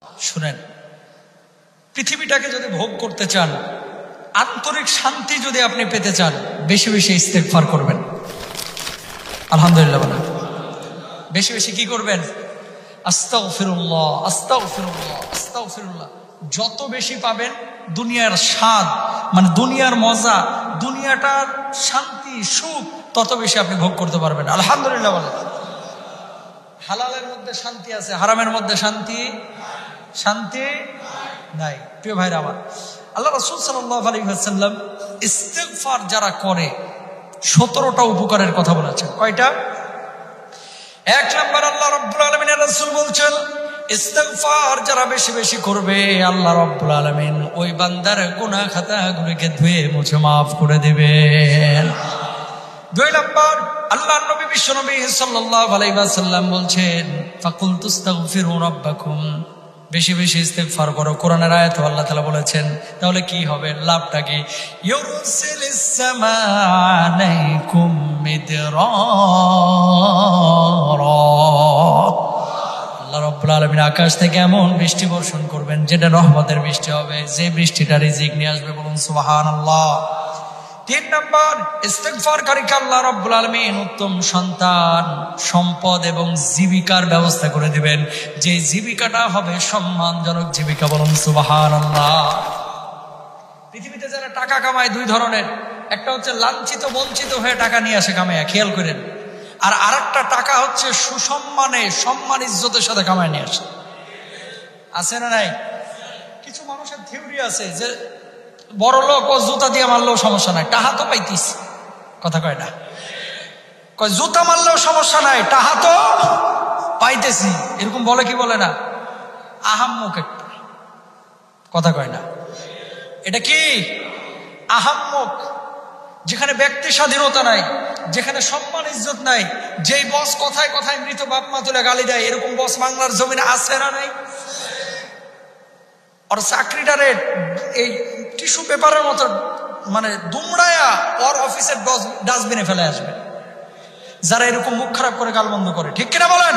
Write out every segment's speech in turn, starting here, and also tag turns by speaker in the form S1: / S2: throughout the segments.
S1: শুনেন, পৃথিবীটাকে যদি ভোগ করতে চান, আন্তরিক শান্তি যদি আপনি পেতে চান, বেশি বেশি ইস্তেগফার করবেন। আলহামদুলিল্লাহ বলেন। বেশি বেশি কি করবেন? আস্তাগফিরুল্লাহ, আস্তাগফিরুল্লাহ, আস্তাগফিরুল্লাহ। যত বেশি পাবেন দুনিয়ার স্বাদ, মানে দুনিয়ার মজা, দুনিয়াটার শান্তি সুখ তত বেশি আপনি ভোগ করতে পারবেন। আলহামদুলিল্লাহ বলেন। হালালের মধ্যে শান্তি আছে, হারামের মধ্যে শান্তি নাই। প্রিয় ভাইরা আমার, আল্লাহ রাসূল সাল্লাল্লাহু আলাইহি ওয়াসাল্লাম ইস্তিগফার যারা করে 17টা উপকারের কথা বলেছেন। কয়টা? 1 নম্বর, আল্লাহ রাব্বুল আলামিনের রাসূল বলছেন ইস্তিগফার যারা বেশি বেশি করবে, আল্লাহ রাব্বুল আলামিন ওই বান্দার গুনাহ খাতাগুলোকে ধুয়ে মুছে মাফ করে দিবেন। 2 নম্বর, আল্লাহর নবী বিশ্বনবী সাল্লাল্লাহু আলাইহি ওয়াসাল্লাম বলছেন ফাকুলতু আস্তাগফিরু রাব্বাকুম, বেশি বেশি ইস্তিগফার করো। কোরআনের আয়াতে আল্লাহ তাআলা বলেছেন, তাহলে কি হবে, লাভটা কি? ইউরসিলিস সামাআ আলাইকুম মিদরারা, আল্লাহ রাব্বুল আলামিন আকাশ থেকে এমন বৃষ্টি বর্ষণ করবেন যেটা রহমতের বৃষ্টি হবে, যে বৃষ্টিটা রিজিক নিয়ে আসবে। বলুন সুবহানাল্লাহ। 3 নম্বর, ইস্তিগফারকারীকে আল্লাহ রাব্বুল আলামিন উত্তম সন্তান, সম্পদ এবং জীবিকার ব্যবস্থা করে দিবেন, যে জীবিকাটা হবে সম্মানজনক জীবিকা। বলুন সুবহানাল্লাহ। পৃথিবীতে যারা টাকা কামায় 2 ধরনের, একটা হচ্ছে লাঞ্ছিত বঞ্চিত হয়ে টাকা নিয়ে আসে কামায়, খেয়াল করেন। আর আরেকটা টাকা হচ্ছে সুসম্মানে, সম্মান ইজ্জতের সাথে কামায় নিয়ে আসে। আছে না নাই? কিছু মানুষের থিওরি আছে যে বড় লোক ও জুতা দিয়ে মারলেও সমস্যা নাই, টাহা তো পাইতিস। কথা কয় না? কয় জুতা মারলেও সমস্যা নাই, টাহা তো পাইতেছি। এরকম বলে কি বলে না? আহাম্মক একটা কথা কয় না? এটা কি আহাম্মক? যেখানে ব্যক্তি স্বাধীনতা নাই, যেখানে সম্মান ইজ্জত নাই, যেই বস কথায় কথায় মৃত বাপ মা তুলে গালি দেয়, এরকম বস বাংলার জমিনে আছে না নাই? আর চাকরিটারে এই টিস্যু পেপারের মতো মানে দুমড়ায়া ওর অফিসের ডাস্টবিনে ফেলে আসবে যারা এরকম মুখ খারাপ করে গালমন্দ করে। ঠিক কিনা বলেন?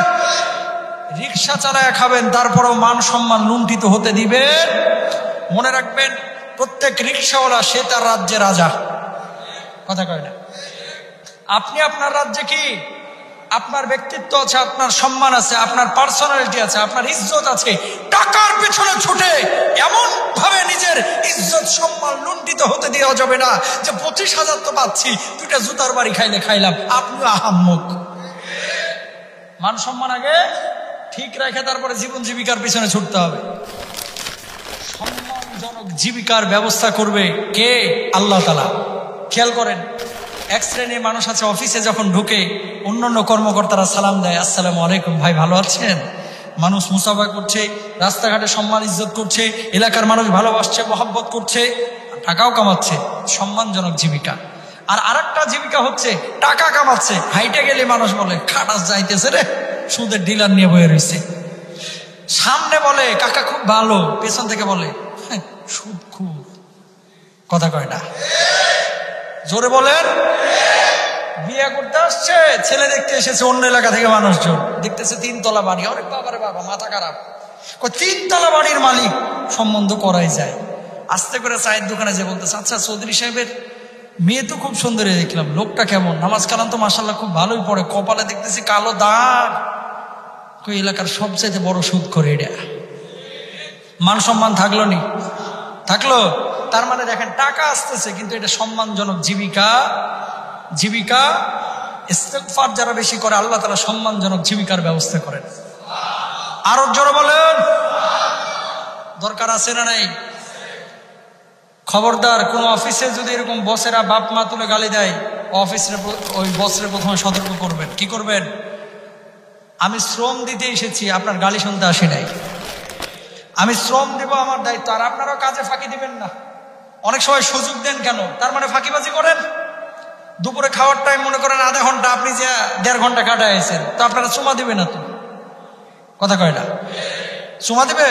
S1: রিক্সা চালায়া খাবেন, তারপরেও মান সম্মান লুণ্ঠিত হতে দিবেন। মনে রাখবেন, প্রত্যেক রিক্সাওয়ালা সে তার রাজ্যে রাজা। কথা কয় না? আপনি আপনার রাজ্যে কি? আপনার ব্যক্তিত্ব আছে, আপনার সম্মান আছে, আপনার পার্সোনালিটি আছে, আপনার ইজ্জত আছে। টাকার পেছনে ছুটে এমন ভাবে নিজের ইজ্জত সম্মান লুণ্ঠিত হতে দেওয়া যাবে না যে 25,000 তো পাচ্ছি, 2টা জুতার বাড়ি খাইলে খাইলাম। আপনিও আহাম্মক। মান সম্মান আগে ঠিক রেখে তারপরে জীবন জীবিকার পিছনে ছুটতে হবে। সম্মানজনক জীবিকার ব্যবস্থা করবে কে? আল্লাহ তাআলা। খেয়াল করেন, এক শ্রেণীর মানুষ আছে অফিসে যখন ঢুকে অন্যান্য কর্মকর্তারা সালাম দেয়, আসসালামু আলাইকুম ভাই, ভালো আছেন? মানুষ মুসাফা করছে, রাস্তাঘাটে সম্মান ইজ্জত করছে, এলাকার মানুষ ভালোবাসছে, মহব্বত করছে, টাকাও কামাচ্ছে। সম্মানজনক জীবিকা। আর আরেকটা জীবিকা হচ্ছে টাকা কামাচ্ছে, হাইটে গেলে মানুষ বলে খাটাস যাইতেছে রে, সুদের ডিলার নিয়ে বয়ে রয়েছে। সামনে বলে কাকা খুব ভালো, পেছন থেকে বলে সুদ খুব। কথা কয় না? জোরে বলেন। বিয়ে করতে আসছে, ছেলে দেখতে এসেছে অন্য এলাকা থেকে মানুষজন, দেখতেছে 3 তলা বাড়ি। অনেক বাবারে বাবা, মাথা খারাপ। 3 তলা বাড়ির মালিক, সম্বন্ধ করাই যায়। আস্তে করে চায়ের দোকানে যে বলতেছে, আচ্ছা চৌধুরী সাহেবের মেয়ে তো খুব সুন্দরী দেখলাম, লোকটা কেমন? নামাজ কালাম তো মাশাআল্লাহ খুব ভালোই পড়ে, কপালে দেখতেছি কালো দাগ। কই এলাকার সবচাইতে বড় সুদ করে এটা। মান সম্মান থাকলো নি? থাকলো। তার মানে দেখেন, টাকা আসতেছে কিন্তু এটা সম্মানজনক জীবিকা। ইস্তিগফার যারা বেশি করে, আল্লাহ তাআলা সম্মানজনক জীবিকার ব্যবস্থা করেন। আরো জোরে বলেন। দরকার আছে না নাই? খবরদার, কোন অফিসে যদি এরকম বসেরা বাপ মা তুলে গালি দেয়, ওই বসের প্রথমে সতর্ক করবেন। কি করবেন? আমি শ্রম দিতে এসেছি, আপনার গালি শুনতে আসি নাই। আমি শ্রম দেব, আমার দায়িত্ব। আর আপনারাও কাজে ফাঁকি দিবেন না। অনেক সময় সুযোগ দেন কেন? তার মানে ফাঁকিবাজি করেন। দুপুরে খাওয়ার টাইম মনে করেন আধা ঘন্টা, আপনি যে 1.5 ঘন্টা কাটাইছেন, তো আপনারা চুমা দিবে না তো? কথা কয় না? চুমা দিবে?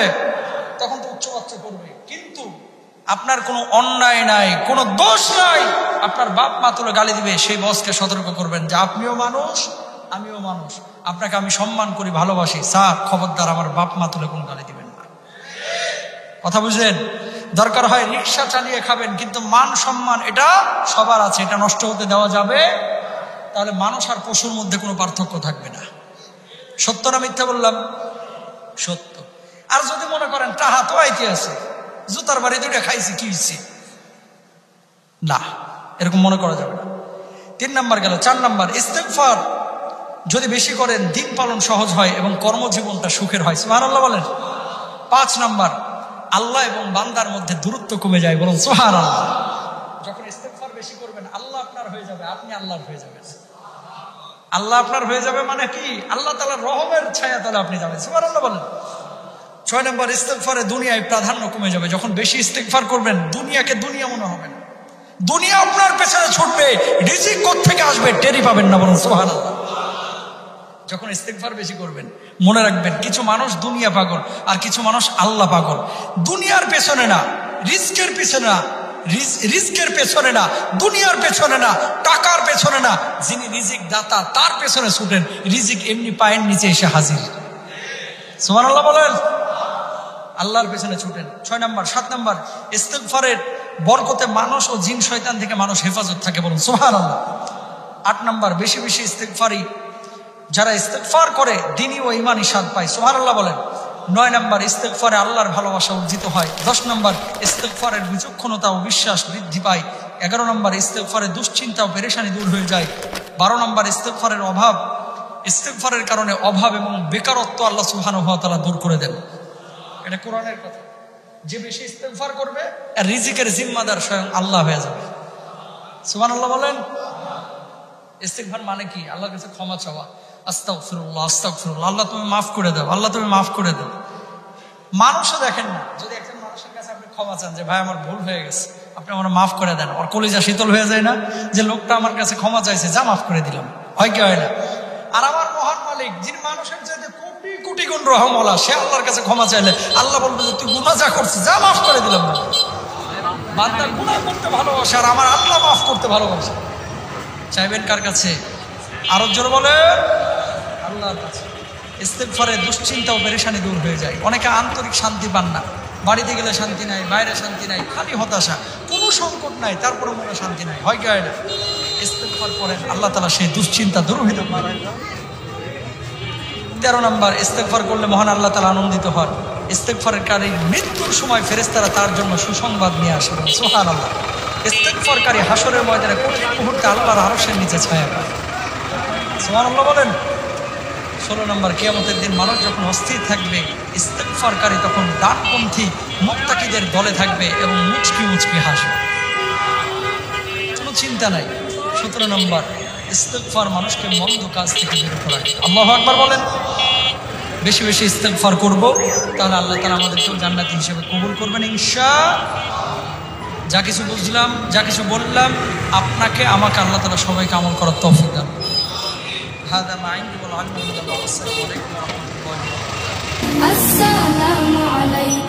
S1: তখন তো উচ্চবাচ্য করবে। কিন্তু আপনার কোনো অন্যায় নাই, কোনো দোষ নাই, আপনার বাপ মা তুলে গালি দিবে, সেই বসকে সতর্ক করবেন যে আপনিও মানুষ, আমিও মানুষ, আপনাকে আমি সম্মান করি, ভালোবাসি, স্যার খবরদার আমার বাপ মা তুলে কোনো গালি দিবেন না। কথা বুঝলেন? দরকার হয় রিক্সা চালিয়ে খাবেন, কিন্তু মান সম্মান এটা সবার আছে, এটা নষ্ট হতে দেওয়া যাবে। তাহলে মানুষ আর পশুর মধ্যে কোনো পার্থক্য থাকবে না। সত্য না মিথ্যা বললাম? সত্য। আর যদি মনে করেন টাহা তো আইতে আছে, জুতার বাড়ি দুইটা খাইছি, কি হয়েছে, না, এরকম মনে করা যাবে না। 3 নাম্বার গেল। 4 নাম্বার, ইস্তেগফার যদি বেশি করেন দিন পালন সহজ হয় এবং কর্মজীবনটা সুখের হয়। সুবহানাল্লাহ বলেন। 5 নাম্বার, আল্লাহ এবং বান্দার মধ্যে দূরত্ব কমে যায়, বলুন সুবহানাল্লাহ। যখন ইস্তেগফার বেশি করবেন আল্লাহ আপনার হয়ে যাবে, আপনি আল্লাহর হয়ে যাবেন। আল্লাহ আপনার হয়ে যাবে মানে কি? আল্লাহ তাআলার রহমের ছায়া তলে আপনি যাবেন। সুবহানাল্লাহ বলেন। 6 নাম্বার, ইস্তেগফারে দুনিয়ায় প্রাধান্য কমে যাবে। যখন বেশি ইস্তেগফার করবেন দুনিয়াকে দুনিয়া মনে হবে না, দুনিয়া আপনার পেছনে ছুটবে, রিজিক কোত্থেকে আসবে টেরি পাবেন না, বলুন সুবহানাল্লাহ। যখন ইস্তেগফার বেশি করবেন মনে রাখবেন কিছু মানুষ দুনিয়া পাগল আর কিছু মানুষ আল্লাহ পাগল। দুনিয়ার পেছনে না, রিস্কের পেছনে না, রিস্কের পেছনে না, দুনিয়ার পেছনে না, টাকার পেছনে না, যিনি রিজিক দাতা তার পেছনে ছুটেন, রিজিক এমনি পায়ের নিচে এসে হাজির। সুবহানাল্লাহ বলেন। আল্লাহর পেছনে ছুটেন। 6 নাম্বার। 7 নাম্বার, ইস্তেগফারের বরকতে মানুষ ও জিন শয়তান থেকে মানুষ হেফাজত থাকে, বলুন সুবহানাল্লাহ। 8 নাম্বার, বেশি বেশি ইস্তেগফারি যারা ইস্তেগফার করে দ্বীনি ও ঈমানি স্বাদ পায়। সুবহানাল্লাহ বলেন। 9 নাম্বার, ইস্তেগফারে আল্লাহর ভালোবাসা অর্জিত হয়। 10 নাম্বার, ইস্তেগফারের বিচক্ষণতা ও বিশ্বাস বৃদ্ধি পায়। 11 নাম্বার, ইস্তেগফারে দুশ্চিন্তা ও পেরেশানি দূর হয়ে যায়। 12 নাম্বার, ইস্তেগফারের কারণে অভাব এবং বেকারত্ব আল্লাহ সুবহানাহু ওয়া তাআলা দূর করে দেন। এটা কোরআনের কথা। যে বেশি ইস্তেগফার করবে আর রিজিকের জিম্মাদার স্বয়ং আল্লাহ হয়ে যাবে। সুবহানাল্লাহ বলেন। ইস্তেগফার মানে কি? আল্লাহর কাছে ক্ষমা চাওয়া। আস্তাগফিরুল্লাহ, আস্তাগফিরুল্লাহ, আল্লাহ তুমি মাফ করে দাও, আল্লাহ তুমি মাফ করে দাও। মানুষও দেখেন না, যদি একজন মানুষের কাছে আপনি ক্ষমা চান যে ভাই আমার ভুল হয়ে গেছে, আপনি আমার মাফ করে দেন, ওর কলিজা শীতল হয়ে যায় না? যে লোকটা আমার কাছে ক্ষমা চাইছে, যা মাফ করে দিলাম, হয় কি হয় না? আর আমার মহান মালিক যিনি মানুষের চাইতে কোটি কোটি গুণ রহমওয়ালা, সে আল্লাহর কাছে ক্ষমা চাইলে আল্লাহ বলবে যে তুই গুনাহ যা করছিস যা মাফ করে দিলাম। বান্দা গুনাহ করতে ভালোবাসে আর আমার আল্লাহ মাফ করতে ভালোবাসে। চাইবেন কার কাছে? আরো জোরে বলে আল্লাহর কাছে। ইস্তেগফারে দুশ্চিন্তা ও পেরেশানি দূর হয়ে যায়। অনেকে আন্তরিক শান্তি পান না, বাড়িতে গেলে শান্তি নাই, বাইরে শান্তি নাই, খালি হতাশা, কোনো সংকট নাই, তারপরে মনে শান্তি নাই, হয় কি হয় না? ইস্তেগফার করেন, আল্লাহ তাআলা সেই দুশ্চিন্তা দূরীভূত করেন। 13 নাম্বার, ইস্তেগফার করলে মহান আল্লাহ তাআলা আনন্দিত হন। ইস্তেগফারকারী মৃত্যুর সময় ফেরেশতারা তার জন্য সুসংবাদ নিয়ে আসেন। সুবহানাল্লাহ। ইস্তেগফারকারী হাসরের ময়দানে কঠিন মুহূর্তে আল্লাহর আরশের নিচে ছায়া পায়। সুবহানাল্লাহ বলেন। 16 নম্বর, কিয়ামতের দিন মানুষ যখন অস্থির থাকবে, ইস্তেগফারকারী তখন ডানপন্থী মুত্তাকিদের দলে থাকবে এবং মুচকি মুচকি হাসবে, কোনো চিন্তা নাই। 17 নম্বর, ইস্তেগফার মানুষকে মন্দ কাজ থেকে বিরত রাখে। আল্লাহু আকবার বলেন। বেশি বেশি ইস্তেগফার করব, তাহলে আল্লাহ তাআলা আমাদেরকেও জান্নাতি হিসেবে কবুল করবেন ইনশাআল্লাহ। যা কিছু বুঝলাম, যা কিছু বললাম, আপনাকে আমাকে আল্লাহ তাআলা সবাইকে আমল করার তৌফিক দান। هذا ما عندي والعلم عند الله. السلام عليكم ورحمة الله وبركاته. السلام عليكم.